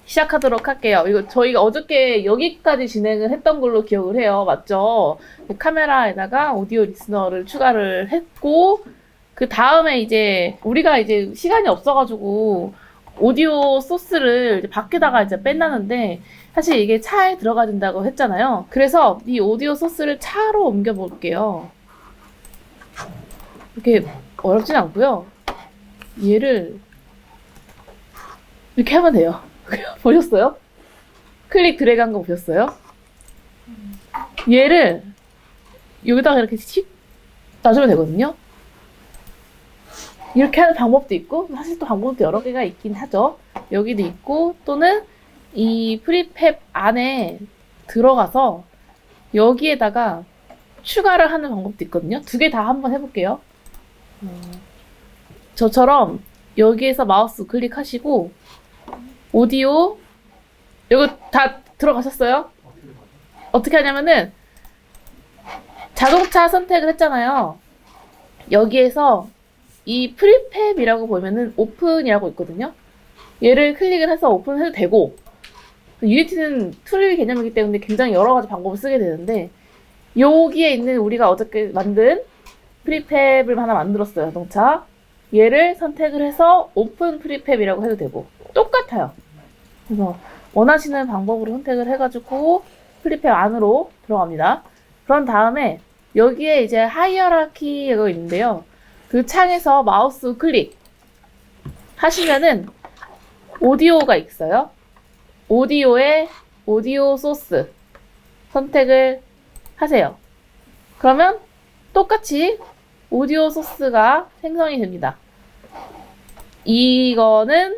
시작하도록 할게요. 이거 저희가 어저께 여기까지 진행을 했던 걸로 기억을 해요. 맞죠? 카메라에다가 오디오 리스너를 추가를 했고, 그 다음에 이제 우리가 이제 시간이 없어가지고 오디오 소스를 이제 밖에다가 이제 뺀다는데, 사실 이게 차에 들어가야 된다고 했잖아요. 그래서 이 오디오 소스를 차로 옮겨 볼게요. 이렇게 어렵진 않고요. 얘를 이렇게 하면 돼요. 보셨어요? 클릭 드래그 한 거 보셨어요? 얘를 여기다가 이렇게 씩 놔주면 되거든요. 이렇게 하는 방법도 있고, 사실 또 방법도 여러 개가 있긴 하죠. 여기도 있고, 또는 이 프리팹 안에 들어가서 여기에다가 추가를 하는 방법도 있거든요. 두 개 다 한번 해볼게요. 저처럼 여기에서 마우스 클릭하시고 오디오 이거 다 들어가셨어요? 어떻게 하냐면은 자동차 선택을 했잖아요. 여기에서 이 프리팹이라고 보면은 오픈이라고 있거든요. 얘를 클릭을 해서 오픈해도 되고, 유니티는 툴 개념이기 때문에 굉장히 여러 가지 방법을 쓰게 되는데, 여기에 있는 우리가 어저께 만든 프리팹을 하나 만들었어요. 자동차. 얘를 선택을 해서 오픈 프리팹이라고 해도 되고 똑같아요. 그래서 원하시는 방법으로 선택을 해가지고 프리팹 안으로 들어갑니다. 그런 다음에 여기에 이제 하이어라키가 있는데요. 그 창에서 마우스 클릭 하시면은 오디오가 있어요. 오디오에 오디오 소스 선택을 하세요. 그러면 똑같이 오디오 소스가 생성이 됩니다. 이거는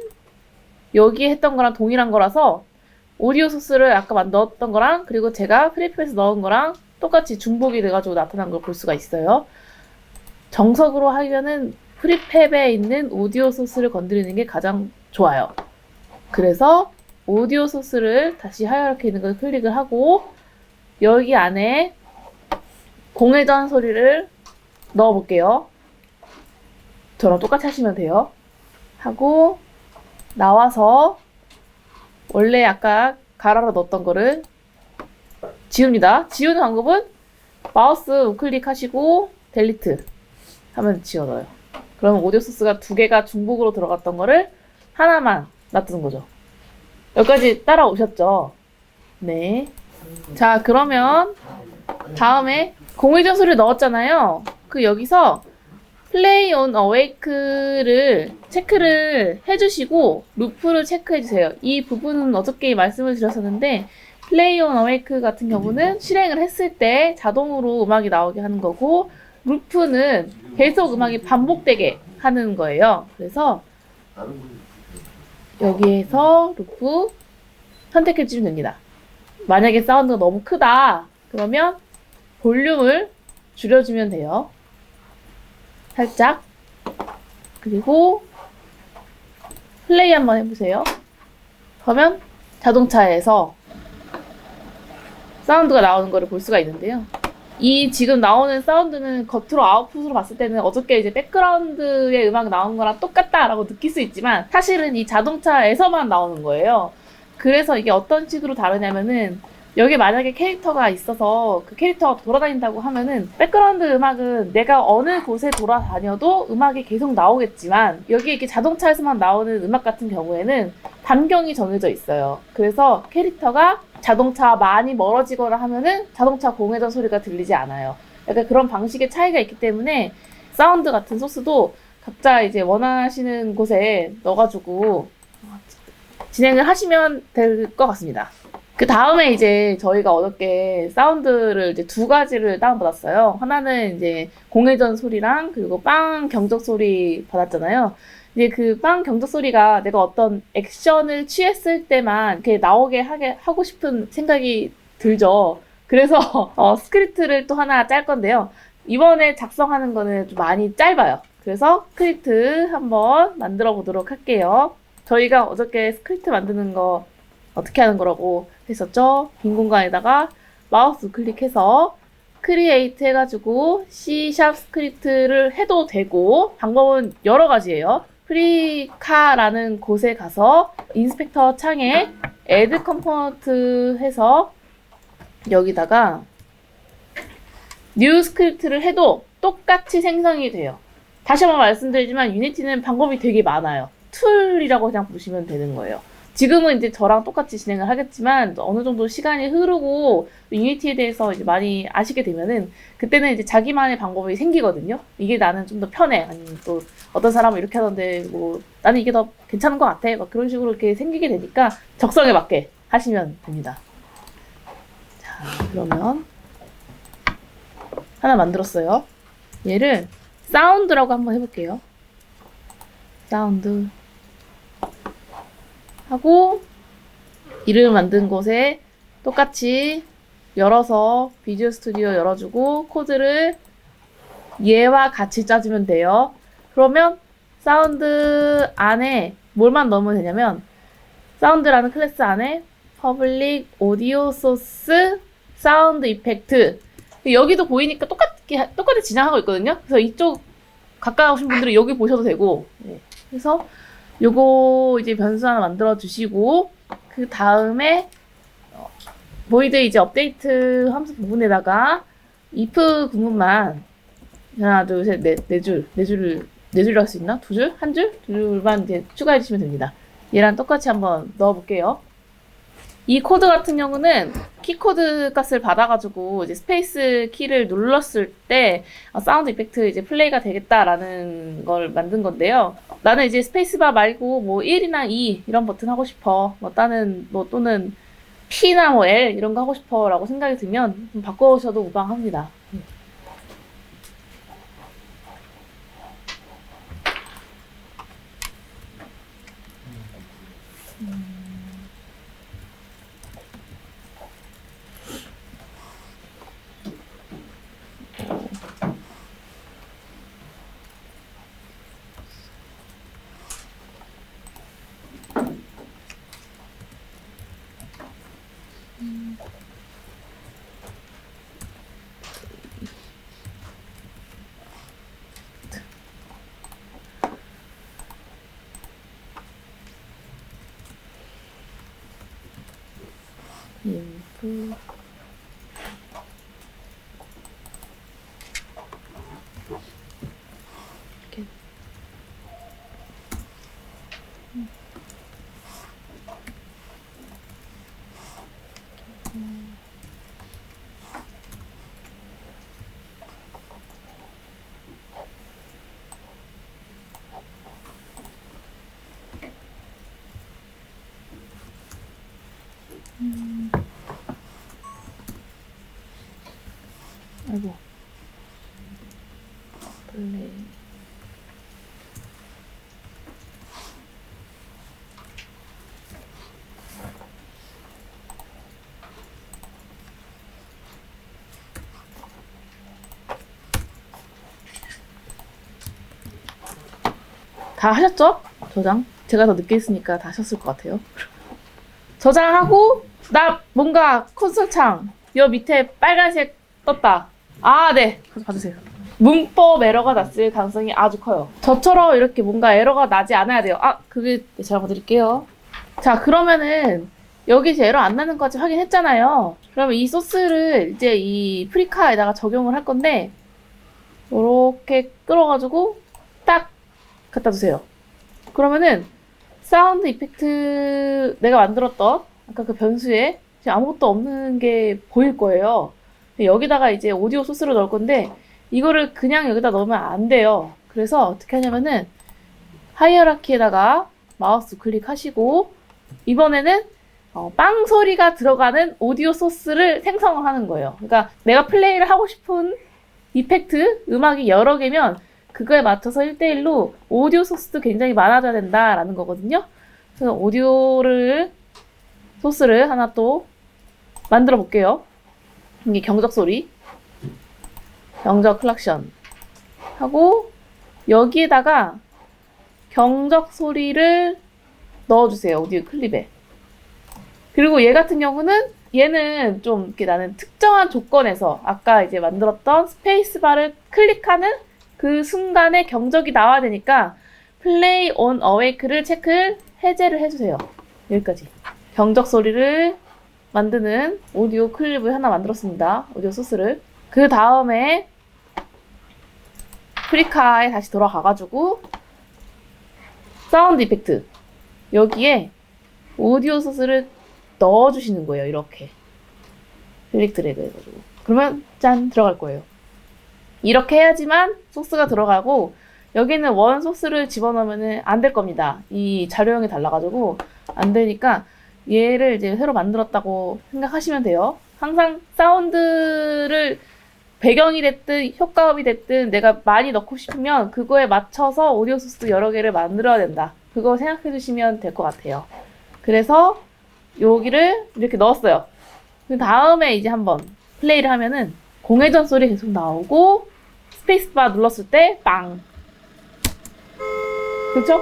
여기에 했던 거랑 동일한 거라서 오디오 소스를 아까 넣었던 거랑 그리고 제가 프리팹에서 넣은 거랑 똑같이 중복이 돼가지고 나타난 걸 볼 수가 있어요. 정석으로 하면은 프리팹에 있는 오디오 소스를 건드리는 게 가장 좋아요. 그래서 오디오 소스를 다시 하이어라키 있는 걸 클릭을 하고 여기 안에 공회전 소리를 넣어볼게요. 저랑 똑같이 하시면 돼요. 하고 나와서 원래 아까 가라로 넣었던 거를 지웁니다. 지우는 방법은 마우스 우클릭 하시고 델리트 하면 지워 넣어요. 그러면 오디오 소스가 두 개가 중복으로 들어갔던 거를 하나만 놔두는 거죠. 여기까지 따라오셨죠? 네. 자, 그러면 다음에 공회전 소리를 넣었잖아요. 그 여기서 플레이 온 어웨이크를 체크를 해주시고 루프를 체크해주세요. 이 부분은 어저께 말씀을 드렸었는데 플레이 온 어웨이크 같은 경우는 실행을 했을 때 자동으로 음악이 나오게 하는 거고 루프는 계속 음악이 반복되게 하는 거예요. 그래서 여기에서 루프 선택해주시면 됩니다. 만약에 사운드가 너무 크다 그러면 볼륨을 줄여주면 돼요. 살짝. 그리고 플레이 한번 해보세요. 그러면 자동차에서 사운드가 나오는 거를 볼 수가 있는데요. 이 지금 나오는 사운드는 겉으로 아웃풋으로 봤을 때는 어저께 이제 백그라운드의 음악 나온 거랑 똑같다라고 느낄 수 있지만 사실은 이 자동차에서만 나오는 거예요. 그래서 이게 어떤 식으로 다르냐면은 여기 만약에 캐릭터가 있어서 그 캐릭터가 돌아다닌다고 하면은 백그라운드 음악은 내가 어느 곳에 돌아다녀도 음악이 계속 나오겠지만 여기 이렇게 자동차에서만 나오는 음악 같은 경우에는 반경이 정해져 있어요. 그래서 캐릭터가 자동차와 많이 멀어지거나 하면은 자동차 공회전 소리가 들리지 않아요. 약간 그런 방식의 차이가 있기 때문에 사운드 같은 소스도 각자 이제 원하시는 곳에 넣어가지고 진행을 하시면 될 것 같습니다. 그 다음에 이제 저희가 어저께 사운드를 이제 두 가지를 다운받았어요. 하나는 이제 공회전 소리랑 그리고 빵 경적 소리 받았잖아요. 이제 그 빵 경적 소리가 내가 어떤 액션을 취했을 때만 이렇게 나오게 하고 싶은 생각이 들죠. 그래서 스크립트를 또 하나 짤 건데요. 이번에 작성하는 거는 좀 많이 짧아요. 그래서 스크립트 한번 만들어 보도록 할게요. 저희가 어저께 스크립트 만드는 거 어떻게 하는 거라고 했었죠? 빈 공간에다가 마우스 클릭해서 크리에이트 해가지고 C# 스크립트를 해도 되고 방법은 여러 가지예요. 프리카라는 곳에 가서 인스펙터 창에 add component 해서 여기다가 new 스크립트를 해도 똑같이 생성이 돼요. 다시 한번 말씀드리지만 유니티는 방법이 되게 많아요. 툴이라고 그냥 보시면 되는 거예요. 지금은 이제 저랑 똑같이 진행을 하겠지만 어느 정도 시간이 흐르고 유니티에 대해서 이제 많이 아시게 되면은 그때는 이제 자기만의 방법이 생기거든요. 이게 나는 좀 더 편해. 아니면 또 어떤 사람은 이렇게 하던데 뭐 나는 이게 더 괜찮은 것 같아. 막 그런 식으로 이렇게 생기게 되니까 적성에 맞게 하시면 됩니다. 자, 그러면 하나 만들었어요. 얘를 사운드라고 한번 해볼게요. 사운드 하고 이름 만든 곳에 똑같이 열어서 비주얼 스튜디오 열어주고 코드를 얘와 같이 짜주면 돼요. 그러면 사운드 안에 뭘만 넣으면 되냐면 사운드라는 클래스 안에 퍼블릭 오디오 소스 사운드 이펙트 여기도 보이니까 똑같이 진행하고 있거든요. 그래서 이쪽 가까우신 분들은 여기 보셔도 되고 그래서 요거 이제 변수 하나 만들어 주시고 그 다음에 보이드 이제 업데이트 함수 부분에다가 if 구문만 하나 둘셋네 줄을 할 수 있나? 두 줄? 한 줄? 두 줄만 이제 추가해 주시면 됩니다. 얘랑 똑같이 한번 넣어 볼게요. 이 코드 같은 경우는 키코드 값을 받아가지고 이제 스페이스 키를 눌렀을 때 사운드 이펙트 이제 플레이가 되겠다라는 걸 만든 건데요. 나는 이제 스페이스바 말고 뭐 1이나 2 이런 버튼 하고 싶어. 뭐 다른 뭐 또는 P나 뭐 L 이런 거 하고 싶어라고 생각이 들면 좀 바꿔오셔도 무방합니다. 인프 이렇게 아이고 플레이 다 하셨죠? 저장? 제가 더 늦게 했으니까 다 하셨을 것 같아요. 저장하고 나 뭔가 콘솔 창 요 밑에 빨간색 떴다. 아, 네. 가서 봐주세요. 문법 에러가 났을 가능성이 아주 커요. 저처럼 이렇게 뭔가 에러가 나지 않아야 돼요. 아, 그게 제가 봐드릴게요. 자, 그러면은 여기 이제 에러 안 나는 것까지 확인했잖아요. 그러면 이 소스를 이제 이 프리카에다가 적용을 할 건데 이렇게 끌어가지고 딱 갖다 두세요. 그러면은 사운드 이펙트 내가 만들었던 아까 그 변수에 지금 아무것도 없는 게 보일 거예요. 여기다가 이제 오디오 소스를 넣을 건데 이거를 그냥 여기다 넣으면 안 돼요. 그래서 어떻게 하냐면은 하이어라키에다가 마우스 클릭하시고 이번에는 빵 소리가 들어가는 오디오 소스를 생성을 하는 거예요. 그러니까 내가 플레이를 하고 싶은 이펙트, 음악이 여러 개면 그거에 맞춰서 1대1로 오디오 소스도 굉장히 많아져야 된다라는 거거든요. 그래서 소스를 하나 또 만들어 볼게요. 이게 경적 소리, 경적 클락션 하고 여기에다가 경적 소리를 넣어주세요. 오디오 클립에. 그리고 얘 같은 경우는 얘는 좀 이렇게 나는 특정한 조건에서 아까 이제 만들었던 스페이스바를 클릭하는 그 순간에 경적이 나와야 되니까 플레이 온 어웨이크를 체크 해제를 해주세요. 여기까지. 경적 소리를 만드는 오디오 클립을 하나 만들었습니다. 오디오 소스를. 그 다음에 프리카에 다시 돌아가가지고 사운드 이펙트 여기에 오디오 소스를 넣어주시는 거예요. 이렇게 클릭 드래그 해가지고 그러면 짠 들어갈 거예요. 이렇게 해야지만 소스가 들어가고 여기는 원 소스를 집어넣으면 안 될 겁니다. 이 자료형이 달라가지고 안 되니까 얘를 이제 새로 만들었다고 생각하시면 돼요. 항상 사운드를 배경이 됐든 효과음이 됐든 내가 많이 넣고 싶으면 그거에 맞춰서 오디오 소스 여러 개를 만들어야 된다. 그거 생각해 주시면 될 것 같아요. 그래서 여기를 이렇게 넣었어요. 그 다음에 이제 한번 플레이를 하면은 공회전 소리 계속 나오고 스페이스바 눌렀을 때 빵! 그렇죠?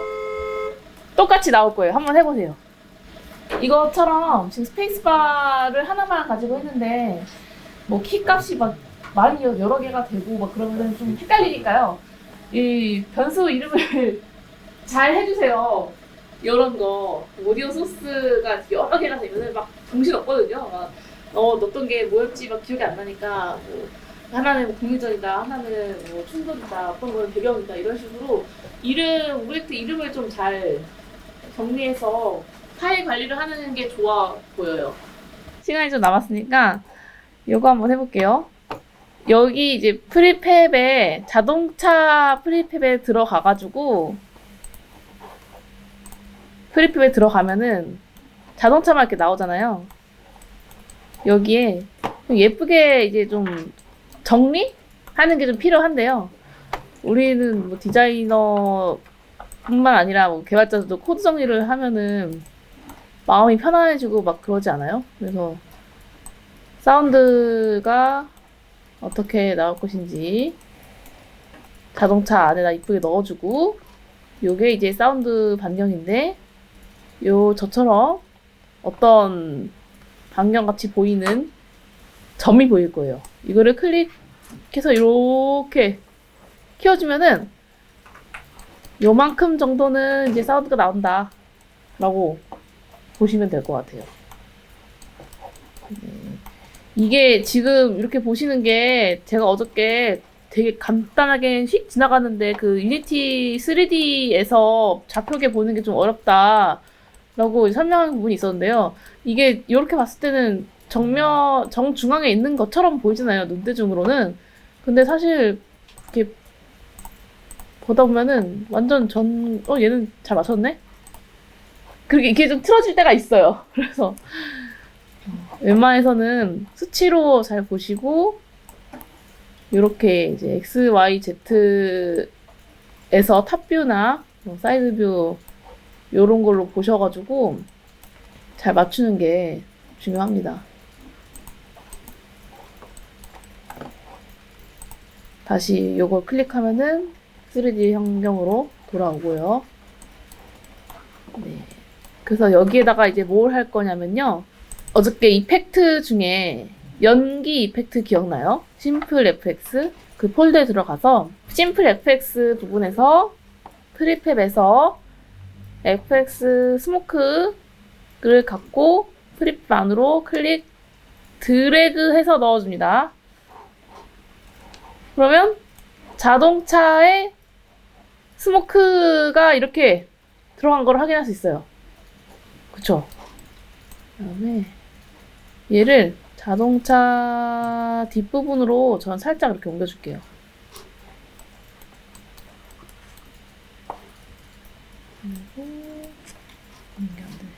똑같이 나올 거예요. 한번 해보세요. 이것처럼 지금 스페이스바를 하나만 가지고 했는데 뭐 키값이 막 많이 여러 개가 되고 막 그러면 좀 헷갈리니까요. 이 변수 이름을 잘 해주세요. 이런 거 오디오 소스가 여러 개가 되면은 막 정신 없거든요. 막 넣었던 게 뭐였지 막 기억이 안 나니까 뭐 하나는 뭐 공유전이다, 하나는 뭐 충돌이다, 어떤 거는 배경이다 이런 식으로 오브젝트 이름을 좀 잘 정리해서 파일 관리를 하는 게 좋아 보여요. 시간이 좀 남았으니까 이거 한번 해볼게요. 여기 이제 프리팹에 자동차 프리팹에 들어가가지고 프리팹에 들어가면은 자동차만 이렇게 나오잖아요. 여기에 예쁘게 이제 좀 정리하는 게 좀 필요한데요. 우리는 뭐 디자이너 뿐만 아니라 뭐 개발자들도 코드 정리를 하면은 마음이 편안해지고 막 그러지 않아요? 그래서 사운드가 어떻게 나올 것인지 자동차 안에다 이쁘게 넣어주고 요게 이제 사운드 반경인데 저처럼 어떤 반경같이 보이는 점이 보일 거예요. 이거를 클릭해서 이렇게 키워주면은 요만큼 정도는 이제 사운드가 나온다 라고 보시면 될 것 같아요. 이게 지금 이렇게 보시는 게 제가 어저께 되게 간단하게 휙 지나가는데 그 유니티 3D에서 좌표계 보는 게 좀 어렵다 라고 설명하는 부분이 있었는데요. 이게 이렇게 봤을 때는 정중앙에 있는 것처럼 보이잖아요. 눈대중으로는. 근데 사실 이렇게 보다 보면은 완전 얘는 잘 맞췄네? 그렇게 이게 좀 틀어질 때가 있어요. 그래서 웬만해서는 수치로 잘 보시고 이렇게 이제 X, Y, Z에서 탑뷰나 사이드 뷰 요런 걸로 보셔가지고 잘 맞추는 게 중요합니다. 다시 요걸 클릭하면은 3D 환경으로 돌아오고요. 네. 그래서 여기에다가 이제 뭘 할 거냐면요. 어저께 이펙트 중에 연기 이펙트 기억나요? 심플 FX 그 폴더에 들어가서 심플 FX 부분에서 프리팹에서 FX 스모크를 갖고 프리팹 안으로 클릭 드래그 해서 넣어줍니다. 그러면 자동차에 스모크가 이렇게 들어간 걸 확인할 수 있어요. 그쵸? 그 다음에 얘를 자동차 뒷부분으로 전 살짝 이렇게 옮겨줄게요. 그리고 이게 안 되네.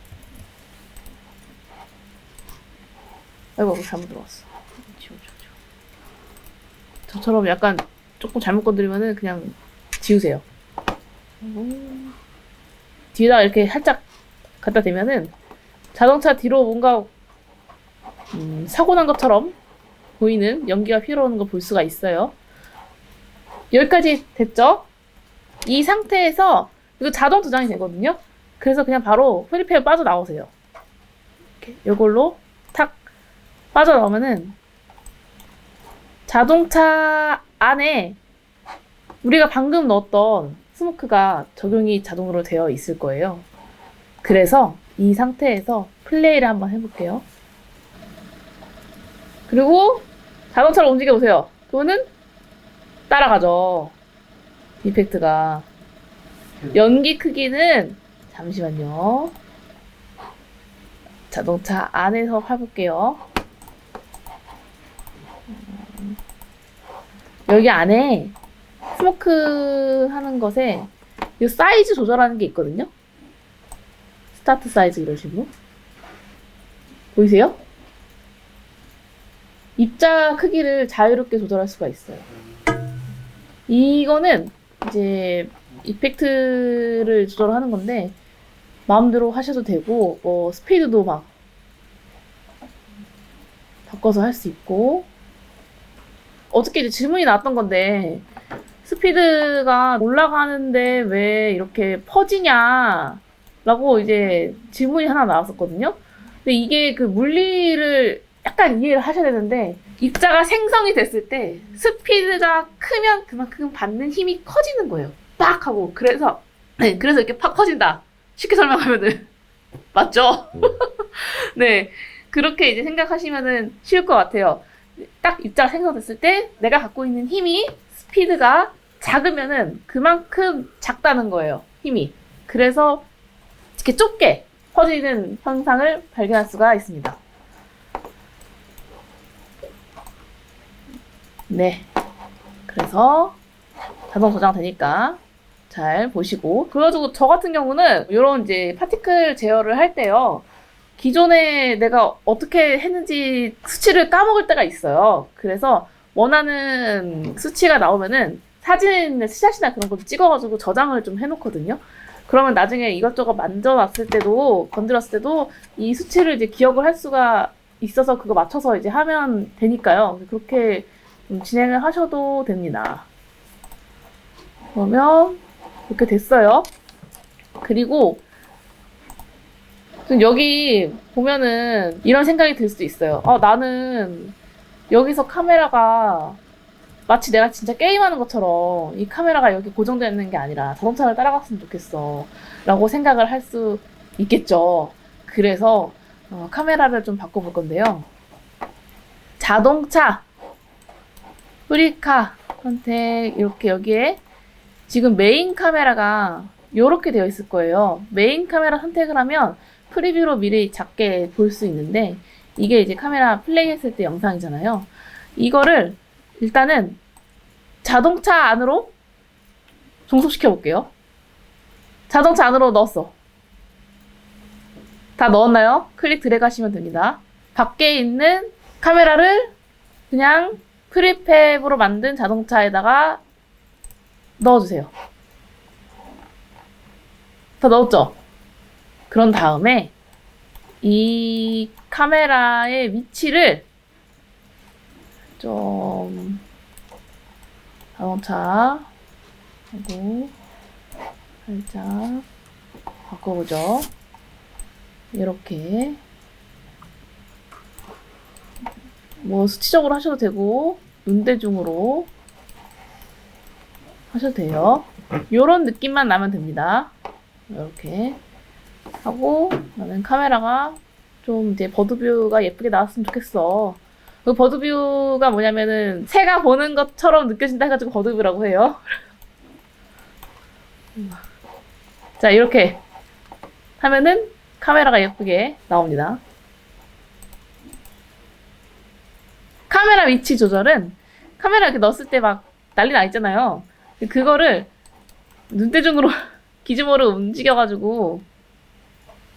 아이고 잘못 들어왔어. 지워. 저처럼 약간 조금 잘못 건드리면은 그냥 지우세요. 뒤에다가 이렇게 살짝 갖다 대면은 자동차 뒤로 뭔가 사고 난 것처럼 보이는 연기가 휘어오는 걸 볼 수가 있어요. 여기까지 됐죠? 이 상태에서 이거 자동 도장이 되거든요. 그래서 그냥 바로 프리팹 빠져나오세요. 이렇게 이걸로 탁 빠져나오면은 자동차 안에 우리가 방금 넣었던 스모크가 적용이 자동으로 되어 있을 거예요. 그래서 이 상태에서 플레이를 한번 해볼게요. 그리고 자동차를 움직여보세요. 그러면은 따라가죠. 이펙트가. 연기 크기는 잠시만요. 자동차 안에서 해볼게요. 여기 안에 스모크 하는 것에 이 사이즈 조절하는 게 있거든요. 스타트 사이즈 이런 식으로. 보이세요? 입자 크기를 자유롭게 조절할 수가 있어요. 이거는 이제 이펙트를 조절하는 건데 마음대로 하셔도 되고 스피드도 막 바꿔서 할 수 있고. 어저께 이제 질문이 나왔던 건데 스피드가 올라가는데 왜 이렇게 퍼지냐 라고 이제 질문이 하나 나왔었거든요. 근데 이게 그 물리를 약간 이해를 하셔야 되는데 입자가 생성이 됐을 때 스피드가 크면 그만큼 받는 힘이 커지는 거예요. 빡 하고. 그래서 이렇게 팍 커진다. 쉽게 설명하면은 맞죠? 네, 그렇게 이제 생각하시면은 쉬울 것 같아요. 딱 입자가 생성됐을 때 내가 갖고 있는 힘이 스피드가 작으면은 그만큼 작다는 거예요. 힘이. 그래서 이렇게 좁게 퍼지는 현상을 발견할 수가 있습니다. 네. 그래서 자동 저장되니까 잘 보시고. 그래가지고 저 같은 경우는 이런 이제 파티클 제어를 할 때요. 기존에 내가 어떻게 했는지 수치를 까먹을 때가 있어요. 그래서 원하는 수치가 나오면은 사진이나 스샷이나 그런 걸 찍어가지고 저장을 좀 해놓거든요. 그러면 나중에 이것저것 만져놨을 때도, 건드렸을 때도 이 수치를 이제 기억을 할 수가 있어서 그거 맞춰서 이제 하면 되니까요. 그렇게 좀 진행을 하셔도 됩니다. 그러면 이렇게 됐어요. 그리고 여기 보면은 이런 생각이 들 수도 있어요. 나는 여기서 카메라가 마치 내가 진짜 게임하는 것처럼 이 카메라가 여기 고정되어 있는 게 아니라 자동차를 따라갔으면 좋겠어 라고 생각을 할 수 있겠죠. 그래서 카메라를 좀 바꿔볼 건데요. 자동차 프리카 선택. 이렇게 여기에 지금 메인 카메라가 이렇게 되어 있을 거예요. 메인 카메라 선택을 하면 프리뷰로 미리 작게 볼 수 있는데 이게 이제 카메라 플레이 했을 때 영상이잖아요. 이거를 일단은 자동차 안으로 종속시켜 볼게요. 자동차 안으로 넣었어. 다 넣었나요? 클릭 드래그 하시면 됩니다. 밖에 있는 카메라를 그냥 프리팹으로 만든 자동차에다가 넣어주세요. 다 넣었죠? 그런 다음에 이 카메라의 위치를 좀 자동차 하고 살짝 바꿔보죠. 이렇게 뭐 수치적으로 하셔도 되고 눈대중으로 하셔도 돼요. 요런 느낌만 나면 됩니다. 이렇게 하고 나는 카메라가 좀 이제 버드뷰가 예쁘게 나왔으면 좋겠어. 그 버드뷰가 뭐냐면은 새가 보는 것처럼 느껴진다 해가지고 버드뷰라고 해요. 자, 이렇게 하면은 카메라가 예쁘게 나옵니다. 카메라 위치 조절은 카메라 이렇게 넣었을 때 막 난리 나 있잖아요. 그거를 눈대중으로 기즈모를 움직여가지고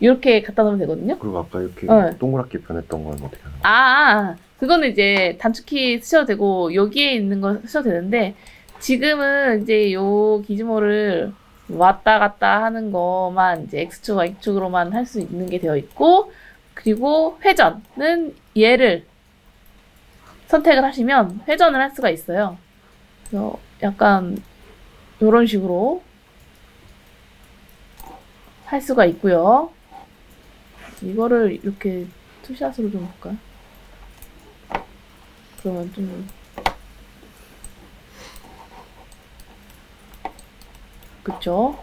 이렇게 갖다 놓으면 되거든요. 그리고 아까 이렇게 네. 동그랗게 변했던 건 어떻게 하는 거예요? 그거는 이제 단축키 쓰셔도 되고 여기에 있는 거 쓰셔도 되는데 지금은 이제 요 기즈모를 왔다 갔다 하는 거만 이제 X축, Y축으로만 할 수 있는 게 되어 있고, 그리고 회전은 얘를 선택을 하시면 회전을 할 수가 있어요. 그래서 약간 요런 식으로 할 수가 있고요. 이거를 이렇게 투샷으로 좀 볼까요? 그러면 좀 그쵸?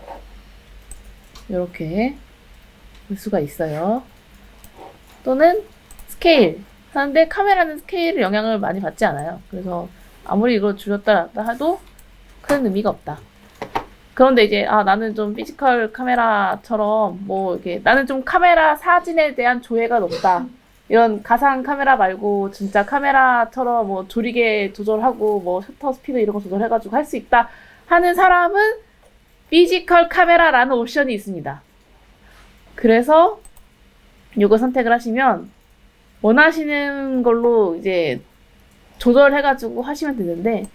이렇게 볼 수가 있어요. 또는 스케일 하는데 카메라는 스케일 영향을 많이 받지 않아요. 그래서 아무리 이걸 줄였다 놨다 해도 큰 의미가 없다. 그런데 이제 나는 좀 피지컬 카메라처럼 뭐 이렇게 나는 좀 카메라 사진에 대한 조회가 높다. 이런 가상 카메라 말고 진짜 카메라처럼 뭐 조리개 조절하고 뭐 셔터 스피드 이런 거 조절해가지고 할 수 있다 하는 사람은 피지컬 카메라라는 옵션이 있습니다. 그래서 이거 선택을 하시면 원하시는 걸로 이제 조절해가지고 하시면 되는데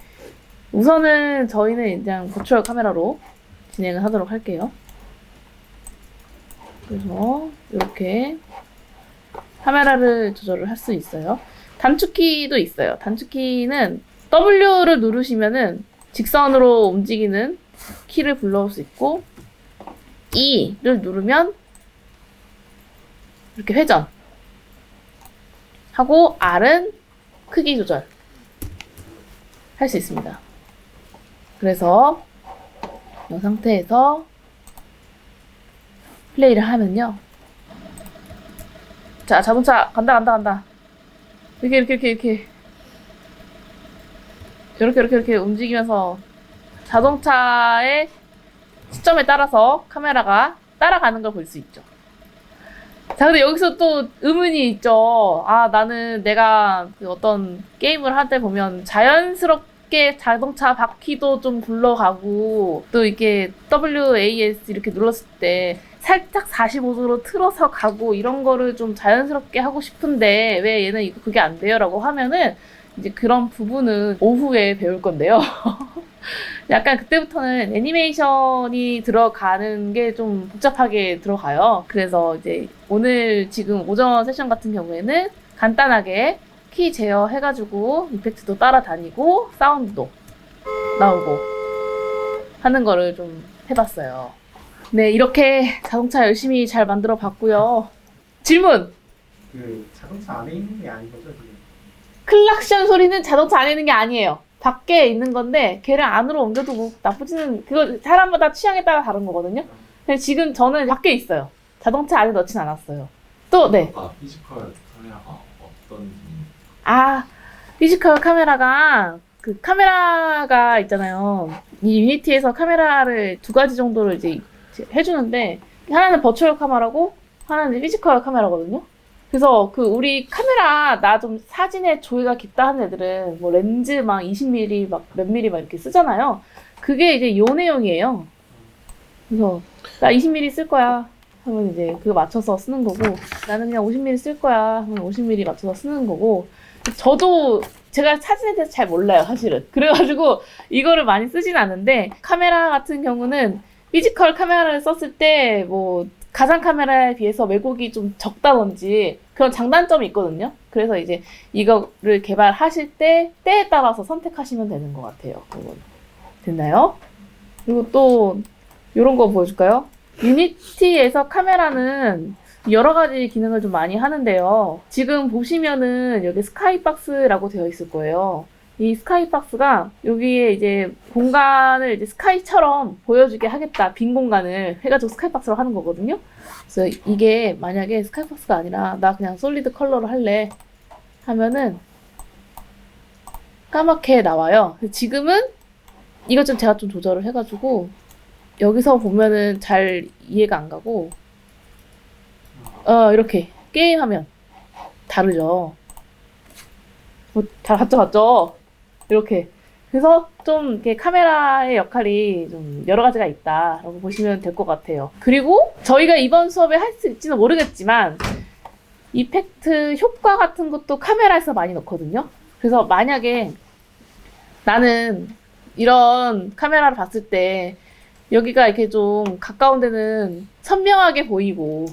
우선은 저희는 그냥 버추얼 카메라로 진행을 하도록 할게요. 그래서 이렇게 카메라를 조절을 할 수 있어요. 단축키도 있어요. 단축키는 W를 누르시면은 직선으로 움직이는 키를 불러올 수 있고 E를 누르면 이렇게 회전 하고 R은 크기 조절 할 수 있습니다. 그래서 이 상태에서 플레이를 하면요. 자, 자동차 간다. 이렇게 움직이면서 자동차의 시점에 따라서 카메라가 따라가는 걸 볼 수 있죠. 자, 근데 여기서 또 의문이 있죠. 나는 내가 그 어떤 게임을 할 때 보면 자연스럽게 자동차 바퀴도 좀 굴러가고 또 이렇게 WAS 이렇게 눌렀을 때 살짝 45도로 틀어서 가고 이런 거를 좀 자연스럽게 하고 싶은데 왜 얘는 그게 안 돼요? 라고 하면은 이제 그런 부분은 오후에 배울 건데요. 약간 그때부터는 애니메이션이 들어가는 게 좀 복잡하게 들어가요. 그래서 이제 오늘 지금 오전 세션 같은 경우에는 간단하게 키 제어 해가지고 이펙트도 따라다니고 사운드도 나오고 하는 거를 좀 해봤어요. 네, 이렇게 자동차 열심히 잘 만들어 봤고요. 질문! 그 자동차 안에 있는 게 아닌 거죠, 지금? 클락션 소리는 자동차 안에 있는 게 아니에요. 밖에 있는 건데 걔를 안으로 옮겨도 뭐 나쁘지는 그거 사람마다 취향에 따라 다른 거거든요. 근데 지금 저는 밖에 있어요. 자동차 안에 넣진 않았어요. 또 네. 피지컬 카메라가 어떤 피지컬 카메라가 그 카메라가 있잖아요. 이 유니티에서 카메라를 두 가지 정도를 이제 해주는데 하나는 버추얼 카메라고 하나는 피지컬 카메라거든요. 그래서 그 우리 카메라 나 좀 사진에 조회가 깊다 하는 애들은 뭐 렌즈 막 20mm 막 몇 mm 막 이렇게 쓰잖아요. 그게 이제 요 내용이에요. 그래서 나 20mm 쓸 거야 하면 이제 그거 맞춰서 쓰는 거고 나는 그냥 50mm 쓸 거야 하면 50mm 맞춰서 쓰는 거고 저도 제가 사진에 대해서 잘 몰라요 사실은. 그래가지고 이거를 많이 쓰진 않는데 카메라 같은 경우는 피지컬 카메라를 썼을 때 뭐 가상 카메라에 비해서 왜곡이 좀 적다든지 그런 장단점이 있거든요. 그래서 이제 이거를 개발하실 때 때에 따라서 선택하시면 되는 것 같아요. 그건. 됐나요? 그리고 또 이런 거 보여줄까요? 유니티에서 카메라는 여러 가지 기능을 좀 많이 하는데요. 지금 보시면은 여기 스카이박스라고 되어 있을 거예요. 이 스카이박스가 여기에 이제 공간을 이제 스카이처럼 보여주게 하겠다. 빈 공간을 해가지고 스카이박스로 하는 거거든요. 그래서 이게 만약에 스카이박스가 아니라 나 그냥 솔리드 컬러로 할래 하면은 까맣게 나와요. 지금은 이것 좀 제가 좀 조절을 해가지고 여기서 보면은 잘 이해가 안 가고 이렇게 게임하면 다르죠. 잘 봤죠? 이렇게. 그래서 좀 이렇게 카메라의 역할이 좀 여러 가지가 있다라고 보시면 될 것 같아요. 그리고 저희가 이번 수업에 할 수 있지는 모르겠지만 이펙트 효과 같은 것도 카메라에서 많이 넣거든요. 그래서 만약에 나는 이런 카메라를 봤을 때 여기가 이렇게 좀 가까운 데는 선명하게 보이고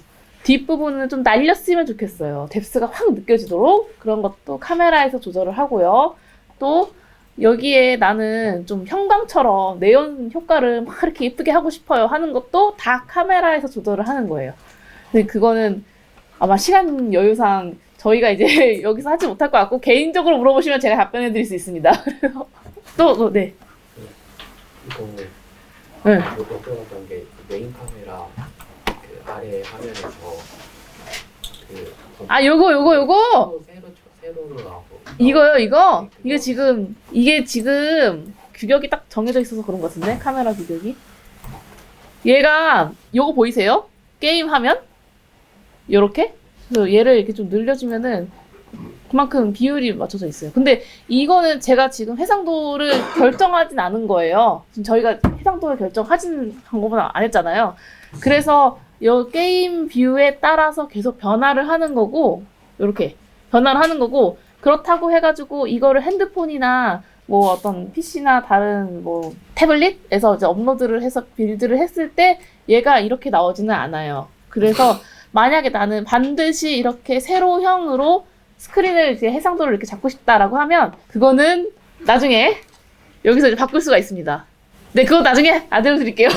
뒷부분은 좀 날렸으면 좋겠어요. 뎁스가 확 느껴지도록 그런 것도 카메라에서 조절을 하고요. 또 여기에 나는 좀 형광처럼 네온 효과를 막 이렇게 예쁘게 하고 싶어요 하는 것도 다 카메라에서 조절을 하는 거예요. 근데 그거는 아마 시간 여유상 저희가 이제 여기서 하지 못할 것 같고 개인적으로 물어보시면 제가 답변해 드릴 수 있습니다. 그래서 네. 이거 네. 여쭤봤던 게 메인 카메라 그 아래 화면에서 그 아, 요거! 세로로 나오고 이거요, 이거? 이게 지금 규격이 딱 정해져 있어서 그런 것 같은데? 카메라 규격이. 얘가, 요거 보이세요? 게임 화면? 요렇게? 그래서 얘를 이렇게 좀 늘려주면은 그만큼 비율이 맞춰져 있어요. 근데 이거는 제가 지금 해상도를 결정하진 않은 거예요. 지금 저희가 해상도를 결정하진 방법은 안 했잖아요. 그래서 요 게임 뷰에 따라서 계속 변화를 하는 거고, 요렇게 변화를 하는 거고, 그렇다고 해가지고 이거를 핸드폰이나 뭐 어떤 PC나 다른 뭐 태블릿에서 이제 업로드를 해서 빌드를 했을 때 얘가 이렇게 나오지는 않아요. 그래서 만약에 나는 반드시 이렇게 세로형으로 스크린을 이제 해상도를 이렇게 잡고 싶다라고 하면 그거는 나중에 여기서 이제 바꿀 수가 있습니다. 네, 그거 나중에 안내를 드릴게요.